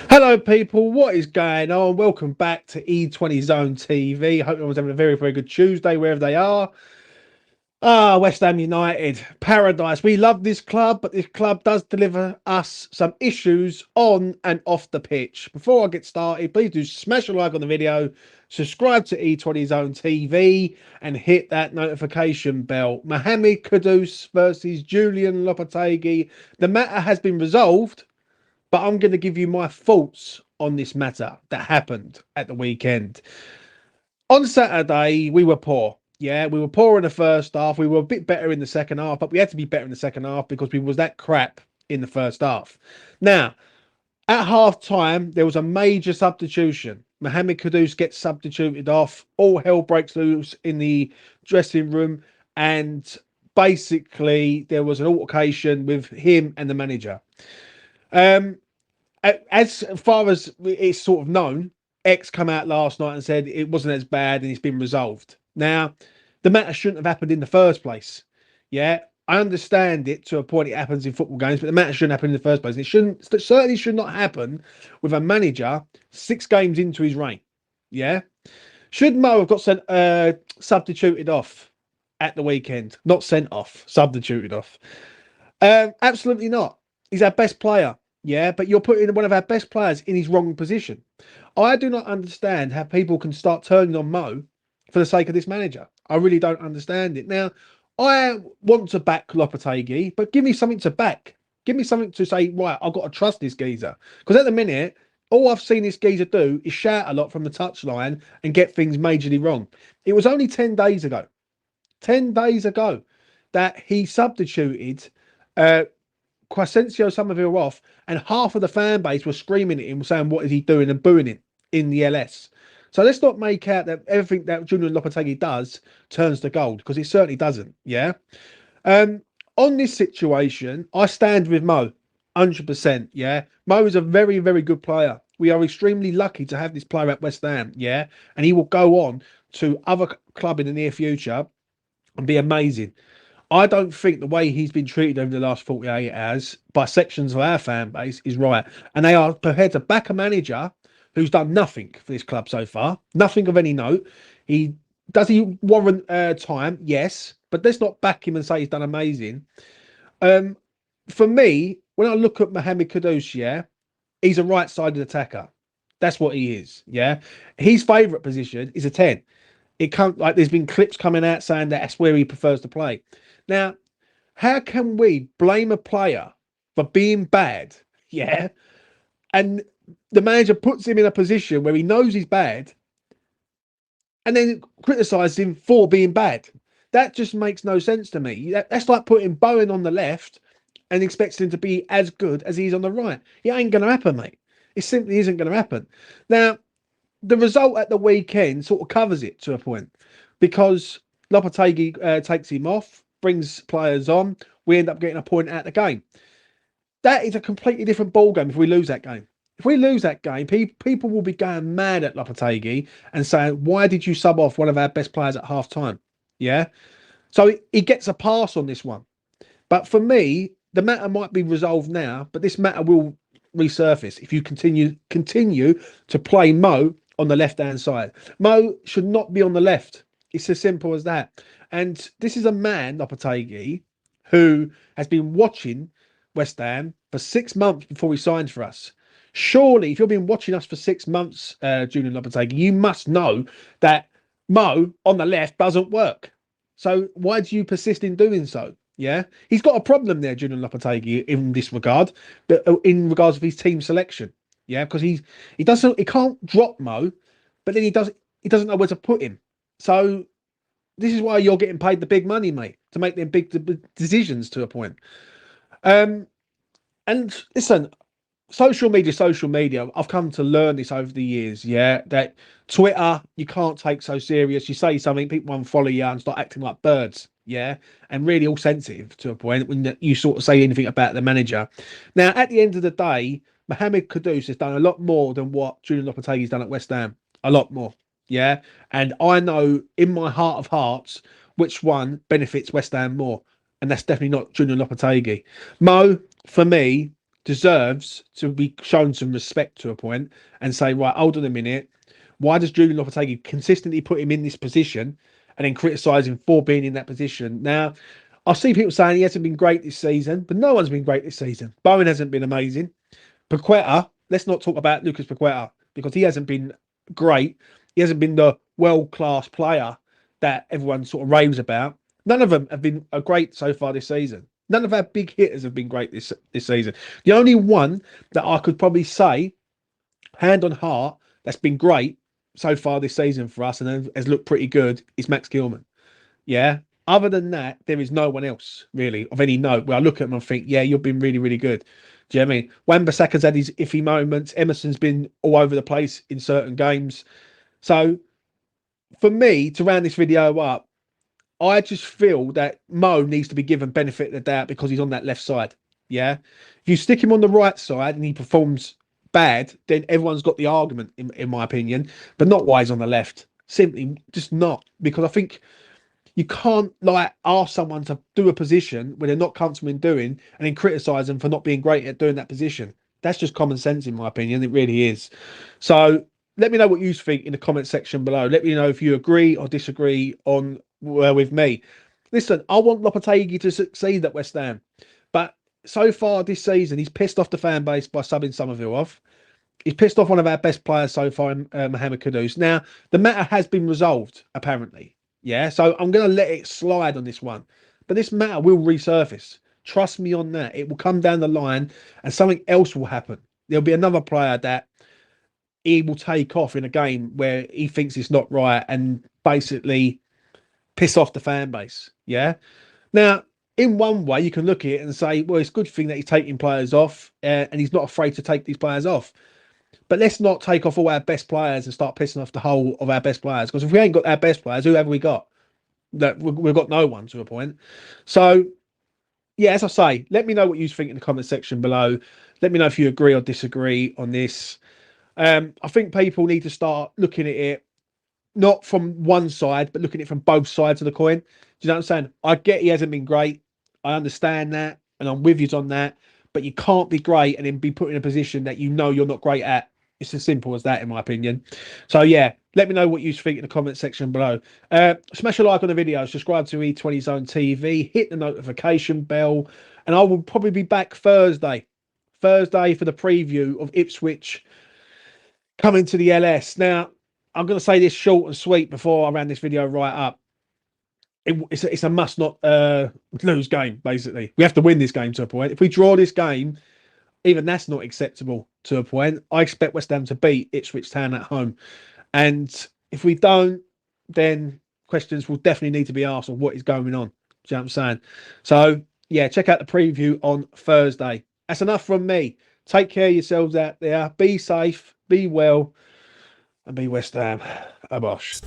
Hello people, what is going on? Welcome back to E20 Zone TV. Hope everyone's having a very, very good Tuesday wherever they are. West Ham United, paradise. We love this club, but this club does deliver us some issues on and off the pitch. Before I get started, please do smash a like on the video, subscribe to E20 Zone TV, and hit that notification bell. Mohamed Kudus versus Julian Lopetegui. The matter has been resolved, but I'm going to give you my thoughts on this matter that happened at the weekend. On Saturday, we were poor. Yeah, we were poor in the first half. We were a bit better in the second half, but we had to be better in the second half because we was that crap in the first half. Now, at half time, there was a major substitution. Mohamed Kudus gets substituted off. All hell breaks loose in the dressing room. And basically, there was an altercation with him and the manager. As far as it's sort of known, X come out last night and said it wasn't as bad and it's been resolved. Now, the matter shouldn't have happened in the first place. Yeah, I understand it to a point. It happens in football games, but the matter shouldn't happen in the first place. It certainly should not happen with a manager 6 games into his reign. Yeah, should Mo have got substituted off at the weekend? Not sent off, substituted off. Absolutely not. He's our best player. Yeah, but you're putting one of our best players in his wrong position. I do not understand how people can start turning on Mo for the sake of this manager. I really don't understand it. Now, I want to back Lopetegui, but give me something to back. Give me something to say, right, I've got to trust this geezer. Because at the minute, all I've seen this geezer do is shout a lot from the touchline and get things majorly wrong. It was only 10 days ago. 10 days ago that he substituted Crescencio Somerville off, and half of the fan base were screaming at him, saying, what is he doing, and booing him in the LS. So let's not make out that everything that Julian Lopetegui does turns to gold, because it certainly doesn't. Yeah. On this situation, I stand with Mo 100%. Yeah. Mo is a very, very good player. We are extremely lucky to have this player at West Ham. Yeah. And he will go on to other club in the near future and be amazing. I don't think the way he's been treated over the last 48 hours by sections of our fan base is right. And they are prepared to back a manager who's done nothing for this club so far. Nothing of any note. Does he warrant time? Yes. But let's not back him and say he's done amazing. For me, when I look at Mohamed Kudus, yeah, he's a right-sided attacker. That's what he is, yeah. His favourite position is a 10. It can't, like, there's been clips coming out saying that's where he prefers to play. Now, how can we blame a player for being bad? Yeah. And the manager puts him in a position where he knows he's bad and then criticises him for being bad. That just makes no sense to me. That's like putting Bowen on the left and expecting him to be as good as he's on the right. It ain't going to happen, mate. It simply isn't going to happen. Now, the result at the weekend sort of covers it to a point, because Lopetegui takes him off, brings players on, we end up getting a point out of the game. That is a completely different ballgame if we lose that game. If we lose that game, people will be going mad at Lopetegui and saying, why did you sub off one of our best players at half time? Yeah. So he gets a pass on this one. But for me, the matter might be resolved now, but this matter will resurface if you continue to play Mo on the left-hand side. Mo should not be on the left. It's as simple as that. And this is a man, Lopetegui, who has been watching West Ham for 6 months before he signed for us. Surely, if you've been watching us for 6 months, Julian Lopetegui, you must know that Mo on the left doesn't work. So why do you persist in doing so? Yeah, he's got a problem there, Julian Lopetegui, in this regard, but in regards of his team selection. Yeah, because he can't drop Mo, but then he doesn't know where to put him. So this is why you're getting paid the big money, mate, to make them big decisions to a point. And listen, social media. I've come to learn this over the years. Yeah, that Twitter you can't take so serious. You say something, people unfollow you and start acting like birds. yeah, and really all sensitive to a point when you sort of say anything about the manager. Now, at the end of the day, Mohamed Kudus has done a lot more than what Julian Lopetegui's done at West Ham. A lot more, yeah. And I know in my heart of hearts which one benefits West Ham more, and that's definitely not Julian Lopetegui. Mo, for me, deserves to be shown some respect to a point and say, right, hold on a minute. Why does Julian Lopetegui consistently put him in this position and then criticise him for being in that position? Now, I see people saying he hasn't been great this season, but no one's been great this season. Bowen hasn't been amazing. Paqueta, let's not talk about Lucas Paqueta because he hasn't been great. He hasn't been the world-class player that everyone sort of raves about. None of them have been great so far this season. None of our big hitters have been great this season. The only one that I could probably say, hand on heart, that's been great so far this season for us and has looked pretty good is Max Gilman. Yeah. Other than that, there is no one else really of any note where I look at him and think, yeah, you've been really, really good. Do you know what I mean? Wan-Bissaka's had his iffy moments. Emerson's been all over the place in certain games. So for me, to round this video up, I just feel that Mo needs to be given benefit of the doubt because he's on that left side. Yeah. If you stick him on the right side and he performs bad, then everyone's got the argument, in my opinion, but not why he's on the left. Simply just not. Because I think you can't like ask someone to do a position where they're not comfortable in doing and then criticise them for not being great at doing that position. That's just common sense, in my opinion. It really is. So let me know what you think in the comment section below. Let me know if you agree or disagree on with me. Listen, I want Lopetegui to succeed at West Ham, but so far this season, he's pissed off the fan base by subbing Somerville off. He's pissed off one of our best players so far, Mohamed Kudus. Now, the matter has been resolved, apparently. Yeah, so I'm going to let it slide on this one. But this matter will resurface. Trust me on that. It will come down the line and something else will happen. There'll be another player that he will take off in a game where he thinks it's not right and basically piss off the fan base. Yeah. Now, in one way, you can look at it and say, well, it's a good thing that he's taking players off and he's not afraid to take these players off. But let's not take off all our best players and start pissing off the whole of our best players. Because if we ain't got our best players, who have we got? That we've got no one to a point. So, yeah, as I say, let me know what you think in the comment section below. Let me know if you agree or disagree on this. I think people need to start looking at it not from one side, but looking at it from both sides of the coin. Do you know what I'm saying? I get he hasn't been great. I understand that, and I'm with you on that. But you can't be great and then be put in a position that you know you're not great at. It's as simple as that, in my opinion. So, yeah, let me know what you think in the comment section below. Smash a like on the video, subscribe to E20 Zone TV, hit the notification bell, and I will probably be back Thursday for the preview of Ipswich coming to the LS. Now, I'm going to say this short and sweet before I round this video right up. It's a must not lose game, basically. We have to win this game to a point. If we draw this game, even that's not acceptable to a point. I expect West Ham to beat Ipswich Town at home. And if we don't, then questions will definitely need to be asked on what is going on. Do you know what I'm saying? So, yeah, check out the preview on Thursday. That's enough from me. Take care of yourselves out there. Be safe, be well, and be West Ham. Abosh.